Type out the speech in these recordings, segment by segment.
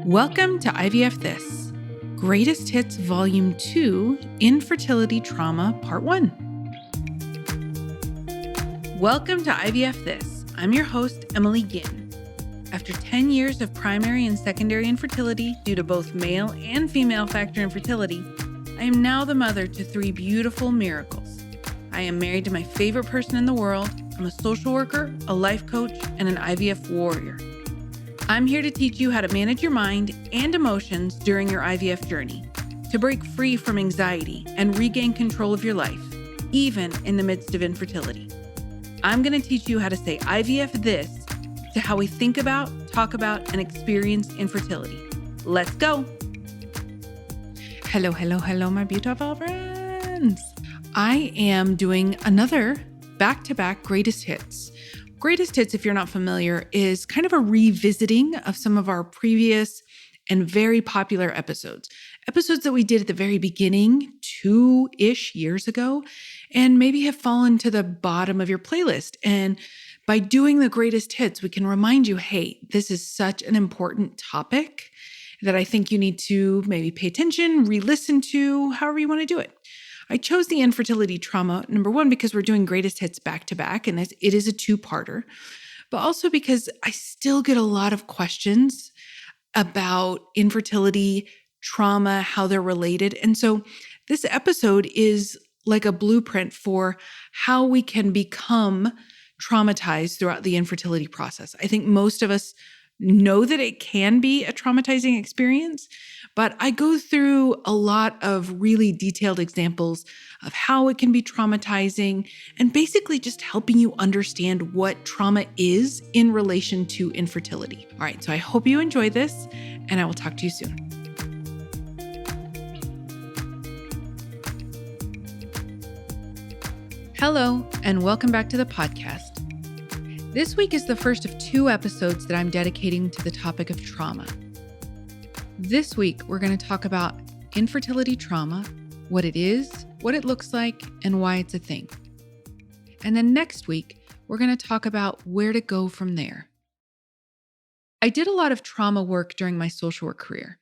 Welcome to IVF This, Greatest Hits Volume 2, Infertility Trauma Part 1. Welcome to IVF This. I'm your host, Emily Ginn. After 10 years of primary and secondary infertility due to both male and female factor infertility, I am now the mother to 3 beautiful miracles. I am married to my favorite person in the world. I'm a social worker, a life coach, and an IVF warrior. I'm here to teach you how to manage your mind and emotions during your IVF journey, to break free from anxiety and regain control of your life, even in the midst of infertility. I'm going to teach you how to say IVF this to how we think about, talk about, and experience infertility. Let's go. Hello, my beautiful friends. I am doing another back-to-back greatest hits. Greatest Hits, if you're not familiar, is kind of a revisiting of some of our previous and very popular episodes. Episodes that we did at the very beginning 2-ish years ago and maybe have fallen to the bottom of your playlist. And by doing the Greatest Hits, we can remind you, hey, this is such an important topic that I think you need to maybe pay attention, re-listen to, however you want to do it. I chose the infertility trauma, number one, because we're doing Greatest Hits back to back, and it is a 2-parter, but also because I still get a lot of questions about infertility, trauma, how they're related. And so this episode is like a blueprint for how we can become traumatized throughout the infertility process. I think most of us know that it can be a traumatizing experience, but I go through a lot of really detailed examples of how it can be traumatizing and basically just helping you understand what trauma is in relation to infertility. All right, so I hope you enjoy this, and I will talk to you soon. Hello, and welcome back to the podcast. This week is the first of 2 episodes that I'm dedicating to the topic of trauma. This week, we're going to talk about infertility trauma, what it is, what it looks like, and why it's a thing. And then next week, we're going to talk about where to go from there. I did a lot of trauma work during my social work career.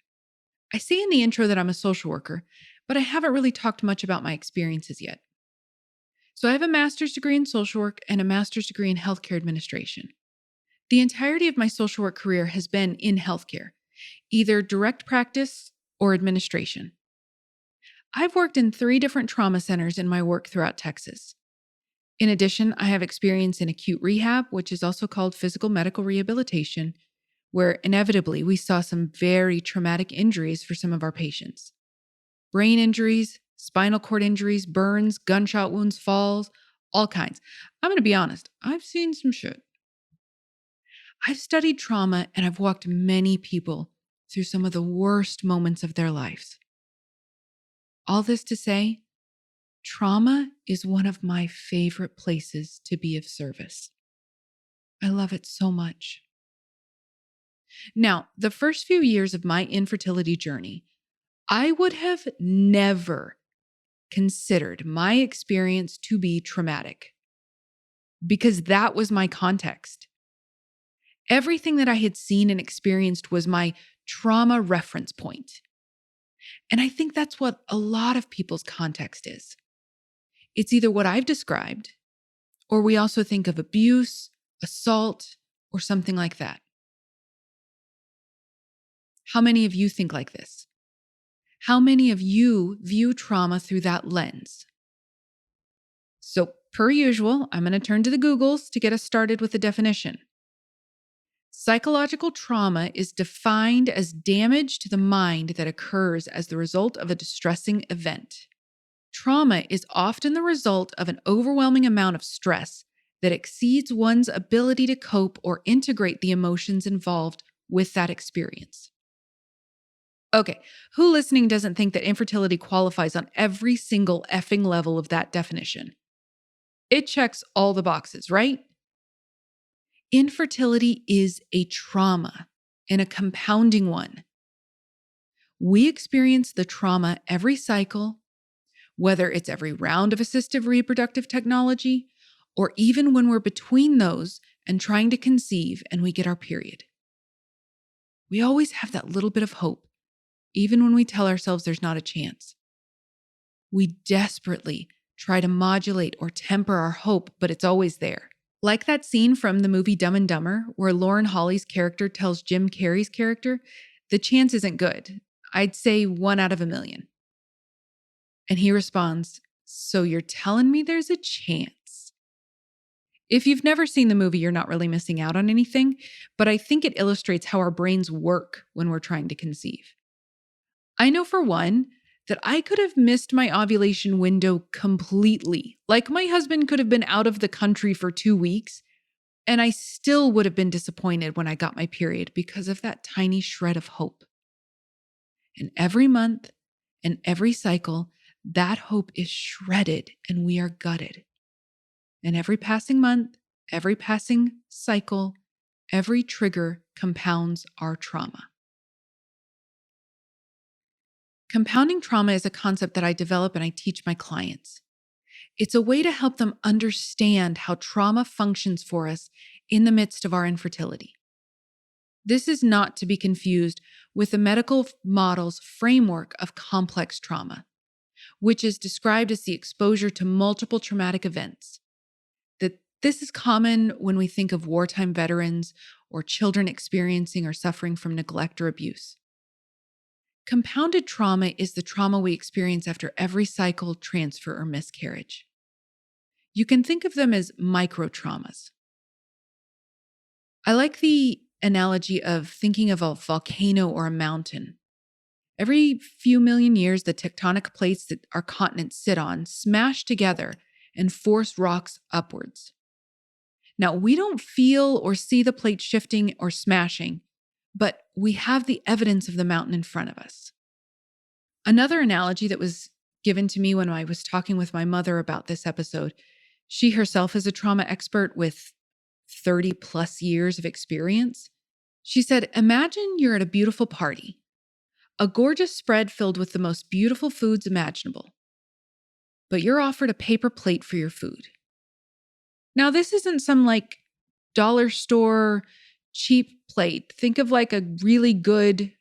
I say in the intro that I'm a social worker, but I haven't really talked much about my experiences yet. So I have a master's degree in social work and a master's degree in healthcare administration. The entirety of my social work career has been in healthcare, either direct practice or administration. I've worked in 3 different trauma centers in my work throughout Texas. In addition, I have experience in acute rehab, which is also called physical medical rehabilitation, where inevitably we saw some very traumatic injuries for some of our patients. Brain injuries, spinal cord injuries, burns, gunshot wounds, falls, all kinds. I'm going to be honest, I've seen some shit. I've studied trauma and I've walked many people through some of the worst moments of their lives. All this to say, trauma is one of my favorite places to be of service. I love it so much. Now, the first few years of my infertility journey, I would have never considered my experience to be traumatic because that was my context. Everything that I had seen and experienced was my trauma reference point. And I think that's what a lot of people's context is. It's either what I've described, or we also think of abuse, assault, or something like that. How many of you think like this? How many of you view trauma through that lens? So, per usual, I'm going to turn to the Googles to get us started with the definition. Psychological trauma is defined as damage to the mind that occurs as the result of a distressing event. Trauma is often the result of an overwhelming amount of stress that exceeds one's ability to cope or integrate the emotions involved with that experience. Okay, who listening doesn't think that infertility qualifies on every single effing level of that definition? It checks all the boxes, right? Infertility is a trauma and a compounding one. We experience the trauma every cycle, whether it's every round of assistive reproductive technology, or even when we're between those and trying to conceive and we get our period. We always have that little bit of hope, even when we tell ourselves there's not a chance. We desperately try to modulate or temper our hope, but it's always there. Like that scene from the movie Dumb and Dumber, where Lauren Holly's character tells Jim Carrey's character, the chance isn't good. I'd say 1 out of a million. And he responds, so you're telling me there's a chance? If you've never seen the movie, you're not really missing out on anything, but I think it illustrates how our brains work when we're trying to conceive. I know for one that I could have missed my ovulation window completely. Like my husband could have been out of the country for 2 weeks, and I still would have been disappointed when I got my period because of that tiny shred of hope. And every month and every cycle, that hope is shredded and we are gutted. And every passing month, every passing cycle, every trigger compounds our trauma. Compounding trauma is a concept that I develop and I teach my clients. It's a way to help them understand how trauma functions for us in the midst of our infertility. This is not to be confused with the medical model's framework of complex trauma, which is described as the exposure to multiple traumatic events. This is common when we think of wartime veterans or children experiencing or suffering from neglect or abuse. Compounded trauma is the trauma we experience after every cycle, transfer, or miscarriage. You can think of them as micro-traumas. I like the analogy of thinking of a volcano or a mountain. Every few million years, the tectonic plates that our continents sit on smash together and force rocks upwards. Now, we don't feel or see the plate shifting or smashing, but we have the evidence of the mountain in front of us. Another analogy that was given to me when I was talking with my mother about this episode, she herself is a trauma expert with 30 plus years of experience. She said, imagine you're at a beautiful party, a gorgeous spread filled with the most beautiful foods imaginable, but you're offered a paper plate for your food. Now, this isn't some like dollar store cheap plate. Think of like a really good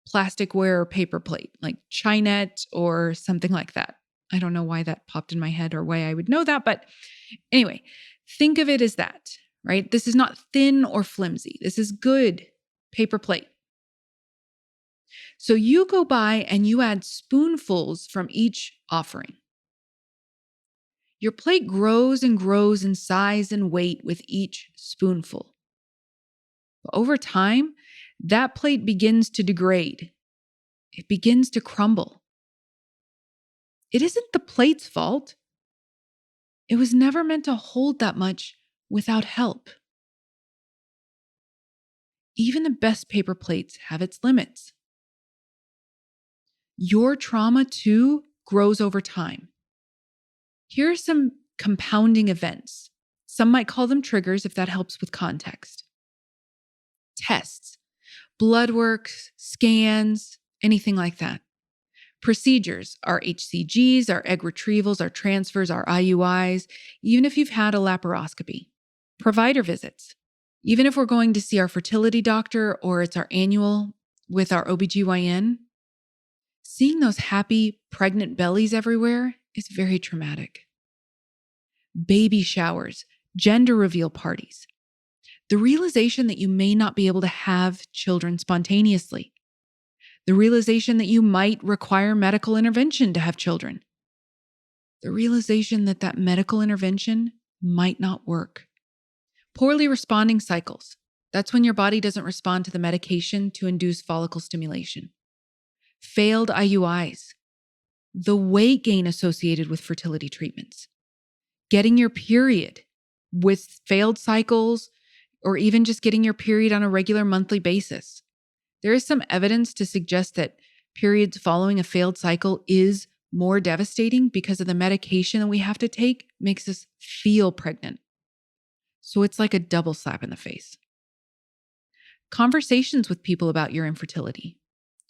plasticware or paper plate, like Chinette or something like that. I don't know why that popped in my head or why I would know that, but anyway, think of it as that, right? This is not thin or flimsy. This is good paper plate. So you go by and you add spoonfuls from each offering. Your plate grows and grows in size and weight with each spoonful. But over time, that plate begins to degrade. It begins to crumble. It isn't the plate's fault. It was never meant to hold that much without help. Even the best paper plates have its limits. Your trauma, too, grows over time. Here are some compounding events. Some might call them triggers if that helps with context. Tests, blood work, scans, anything like that. Procedures, our HCGs, our egg retrievals, our transfers, our IUIs, even if you've had a laparoscopy. Provider visits, even if we're going to see our fertility doctor or it's our annual with our OBGYN. Seeing those happy, pregnant bellies everywhere is very traumatic. Baby showers, gender reveal parties. The realization that you may not be able to have children spontaneously. The realization that you might require medical intervention to have children. The realization that that medical intervention might not work. Poorly responding cycles. That's when your body doesn't respond to the medication to induce follicle stimulation. Failed IUIs. The weight gain associated with fertility treatments. Getting your period with failed cycles, or even just getting your period on a regular monthly basis. There is some evidence to suggest that periods following a failed cycle is more devastating because of the medication that we have to take makes us feel pregnant. So it's like a double slap in the face. Conversations with people about your infertility.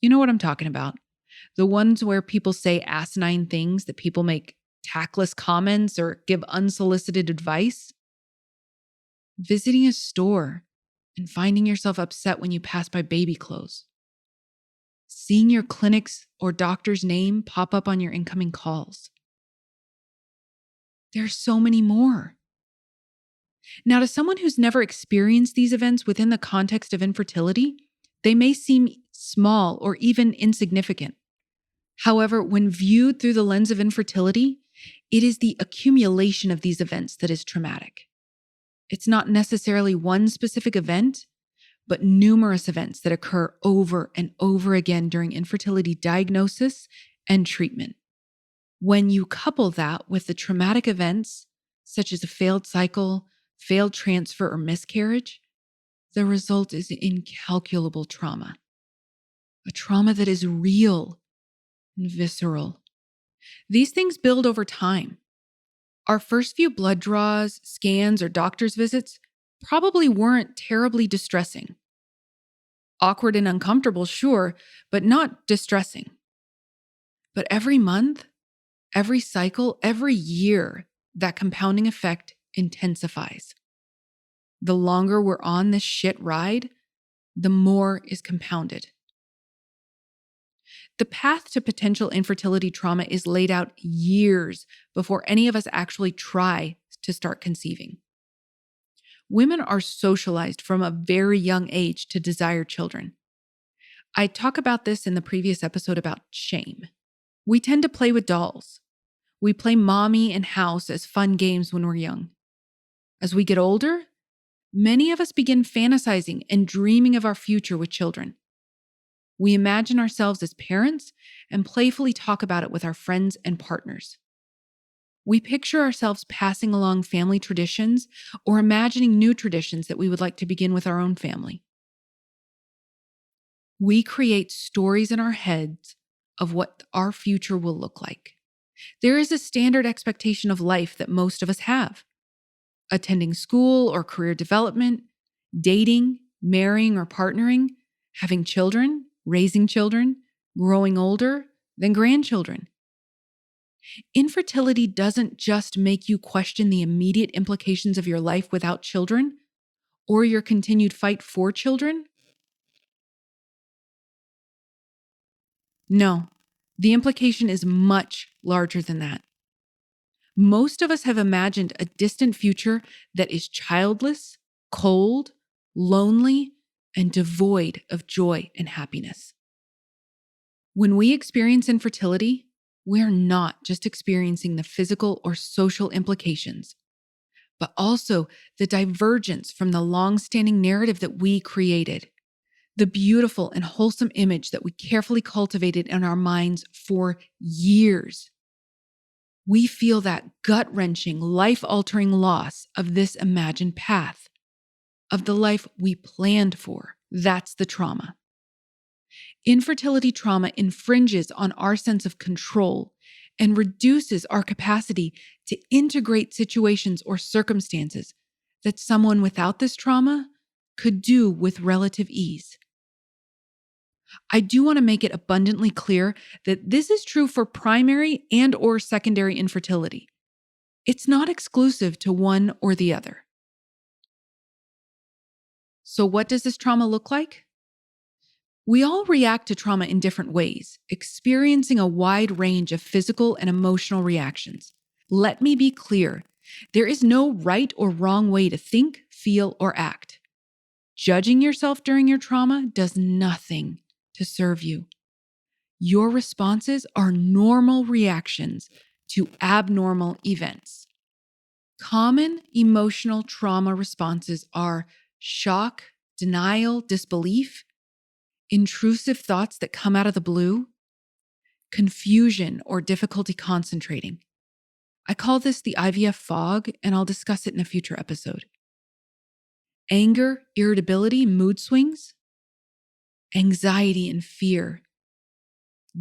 You know what I'm talking about. The ones where people say asinine things, that people make tactless comments or give unsolicited advice. Visiting a store, and finding yourself upset when you pass by baby clothes. Seeing your clinic's or doctor's name pop up on your incoming calls. There's so many more. Now, to someone who's never experienced these events within the context of infertility, they may seem small or even insignificant. However, when viewed through the lens of infertility, it is the accumulation of these events that is traumatic. It's not necessarily one specific event, but numerous events that occur over and over again during infertility diagnosis and treatment. When you couple that with the traumatic events, such as a failed cycle, failed transfer, or miscarriage, the result is incalculable trauma. A trauma that is real and visceral. These things build over time. Our first few blood draws, scans, or doctor's visits probably weren't terribly distressing. Awkward and uncomfortable, sure, but not distressing. But every month, every cycle, every year, that compounding effect intensifies. The longer we're on this shit ride, the more is compounded. The path to potential infertility trauma is laid out years before any of us actually try to start conceiving. Women are socialized from a very young age to desire children. I talk about this in the previous episode about shame. We tend to play with dolls. We play mommy and house as fun games when we're young. As we get older, many of us begin fantasizing and dreaming of our future with children. We imagine ourselves as parents and playfully talk about it with our friends and partners. We picture ourselves passing along family traditions or imagining new traditions that we would like to begin with our own family. We create stories in our heads of what our future will look like. There is a standard expectation of life that most of us have. Attending school or career development, dating, marrying or partnering, having children, raising children, growing older, then grandchildren. Infertility doesn't just make you question the immediate implications of your life without children or your continued fight for children. No, the implication is much larger than that. Most of us have imagined a distant future that is childless, cold, lonely, and devoid of joy and happiness. When we experience infertility, we're not just experiencing the physical or social implications, but also the divergence from the long-standing narrative that we created, the beautiful and wholesome image that we carefully cultivated in our minds for years. We feel that gut-wrenching, life-altering loss of this imagined path, of the life we planned for. That's the trauma. Infertility trauma infringes on our sense of control and reduces our capacity to integrate situations or circumstances that someone without this trauma could do with relative ease. I do want to make it abundantly clear that this is true for primary and or secondary infertility. It's not exclusive to one or the other. So what does this trauma look like? We all react to trauma in different ways, experiencing a wide range of physical and emotional reactions. Let me be clear, there is no right or wrong way to think, feel, or act. Judging yourself during your trauma does nothing to serve you. Your responses are normal reactions to abnormal events. Common emotional trauma responses are shock, denial, disbelief, intrusive thoughts that come out of the blue, confusion or difficulty concentrating. I call this the IVF fog, and I'll discuss it in a future episode. Anger, irritability, mood swings, anxiety and fear,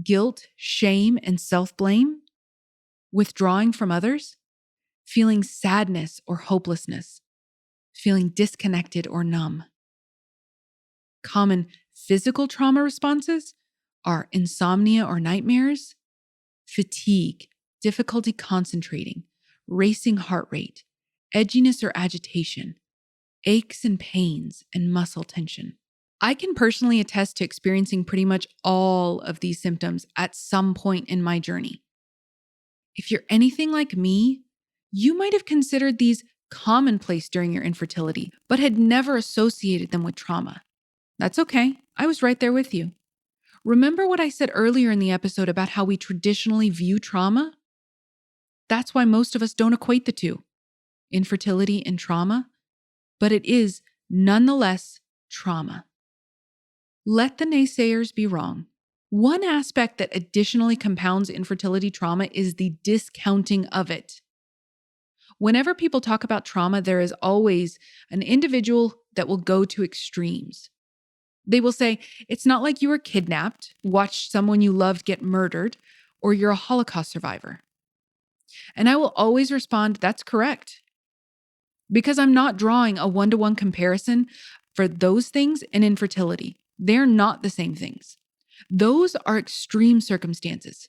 guilt, shame, and self-blame, withdrawing from others, feeling sadness or hopelessness, feeling disconnected or numb. Common physical trauma responses are insomnia or nightmares, fatigue, difficulty concentrating, racing heart rate, edginess or agitation, aches and pains, and muscle tension. I can personally attest to experiencing pretty much all of these symptoms at some point in my journey. If you're anything like me, you might have considered these commonplace during your infertility, but had never associated them with trauma. That's okay. I was right there with you. Remember what I said earlier in the episode about how we traditionally view trauma? That's why most of us don't equate the two, infertility and trauma, but it is nonetheless trauma. Let the naysayers be wrong. One aspect that additionally compounds infertility trauma is the discounting of it. Whenever people talk about trauma, there is always an individual that will go to extremes. They will say, it's not like you were kidnapped, watched someone you loved get murdered, or you're a Holocaust survivor. And I will always respond, that's correct. Because I'm not drawing a one-to-one comparison for those things and infertility. They're not the same things. Those are extreme circumstances.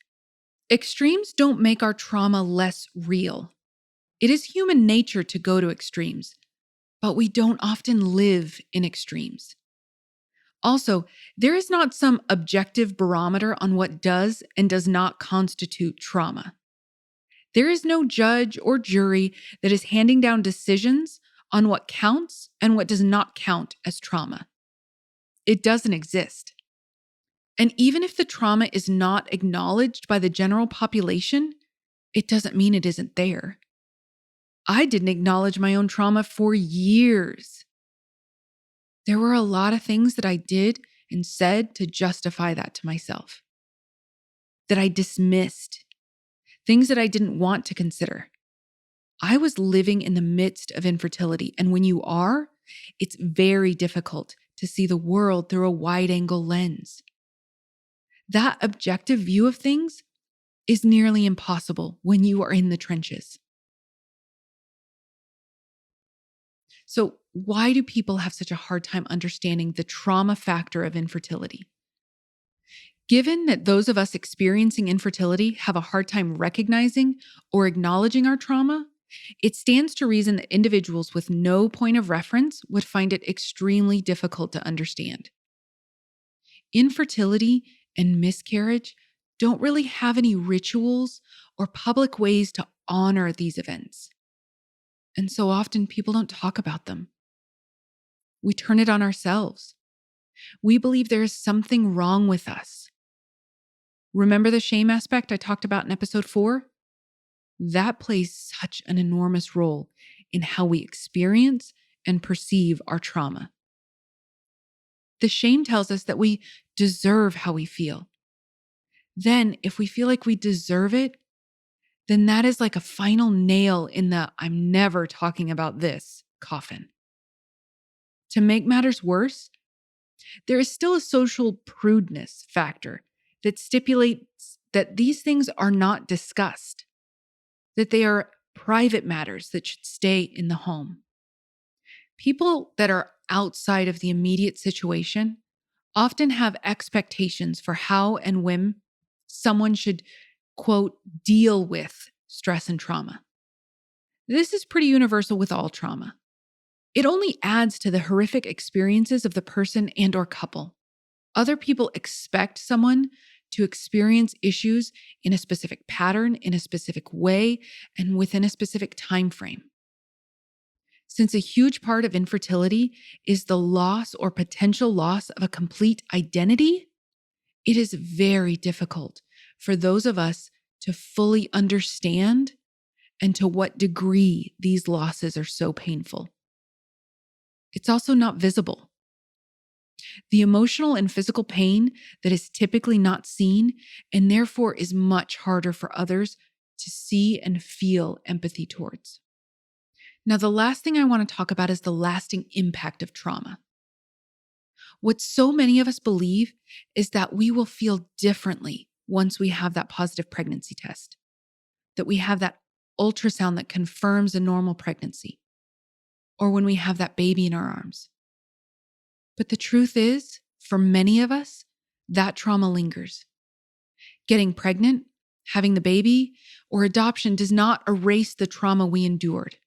Extremes don't make our trauma less real. It is human nature to go to extremes, but we don't often live in extremes. Also, there is not some objective barometer on what does and does not constitute trauma. There is no judge or jury that is handing down decisions on what counts and what does not count as trauma. It doesn't exist. And even if the trauma is not acknowledged by the general population, it doesn't mean it isn't there. I didn't acknowledge my own trauma for years. There were a lot of things that I did and said to justify that to myself, that I dismissed, things that I didn't want to consider. I was living in the midst of infertility, and when you are, it's very difficult to see the world through a wide-angle lens. That objective view of things is nearly impossible when you are in the trenches. So, why do people have such a hard time understanding the trauma factor of infertility? Given that those of us experiencing infertility have a hard time recognizing or acknowledging our trauma, it stands to reason that individuals with no point of reference would find it extremely difficult to understand. Infertility and miscarriage don't really have any rituals or public ways to honor these events. And so often people don't talk about them. We turn it on ourselves. We believe there is something wrong with us. Remember the shame aspect I talked about in episode 4? That plays such an enormous role in how we experience and perceive our trauma. The shame tells us that we deserve how we feel. Then, if we feel like we deserve it, then that is like a final nail in the "I'm never talking about this" coffin. To make matters worse, there is still a social prudeness factor that stipulates that these things are not discussed, that they are private matters that should stay in the home. People that are outside of the immediate situation often have expectations for how and when someone should, quote, deal with stress and trauma. This is pretty universal with all trauma. It only adds to the horrific experiences of the person and or couple. Other people expect someone to experience issues in a specific pattern, in a specific way, and within a specific time frame. Since a huge part of infertility is the loss or potential loss of a complete identity, it is very difficult for those of us to fully understand and to what degree these losses are so painful. It's also not visible. The emotional and physical pain that is typically not seen and therefore is much harder for others to see and feel empathy towards. Now, the last thing I want to talk about is the lasting impact of trauma. What so many of us believe is that we will feel differently once we have that positive pregnancy test, that we have that ultrasound that confirms a normal pregnancy, or when we have that baby in our arms. But the truth is, for many of us, that trauma lingers. Getting pregnant, having the baby, or adoption does not erase the trauma we endured.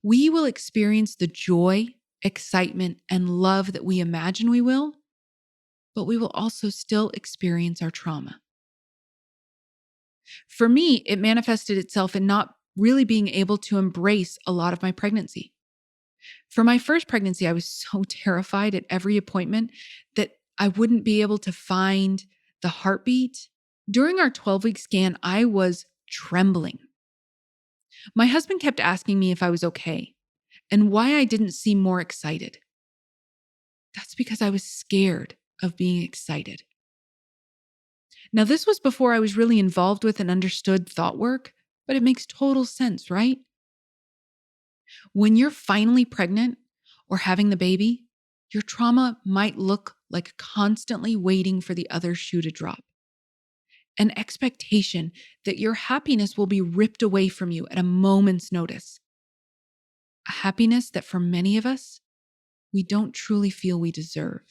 We will experience the joy, excitement, and love that we imagine we will, but we will also still experience our trauma. For me, it manifested itself in not really being able to embrace a lot of my pregnancy. For my first pregnancy, I was so terrified at every appointment that I wouldn't be able to find the heartbeat. During our 12-week scan, I was trembling. My husband kept asking me if I was okay and why I didn't seem more excited. That's because I was scared of being excited. Now, this was before I was really involved with and understood thought work, but it makes total sense, right? When you're finally pregnant or having the baby, your trauma might look like constantly waiting for the other shoe to drop. An expectation that your happiness will be ripped away from you at a moment's notice. A happiness that for many of us, we don't truly feel we deserve.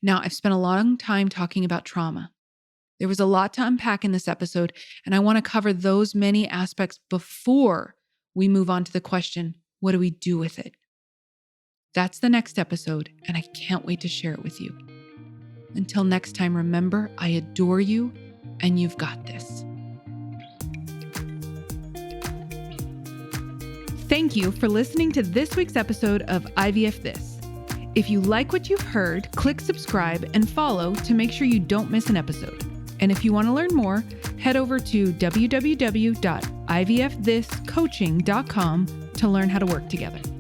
Now, I've spent a long time talking about trauma. There was a lot to unpack in this episode, and I want to cover those many aspects before we move on to the question, what do we do with it? That's the next episode, and I can't wait to share it with you. Until next time, remember, I adore you, and you've got this. Thank you for listening to this week's episode of IVF This. If you like what you've heard, click subscribe and follow to make sure you don't miss an episode. And if you want to learn more, head over to www.ivfthiscoaching.com to learn how to work together.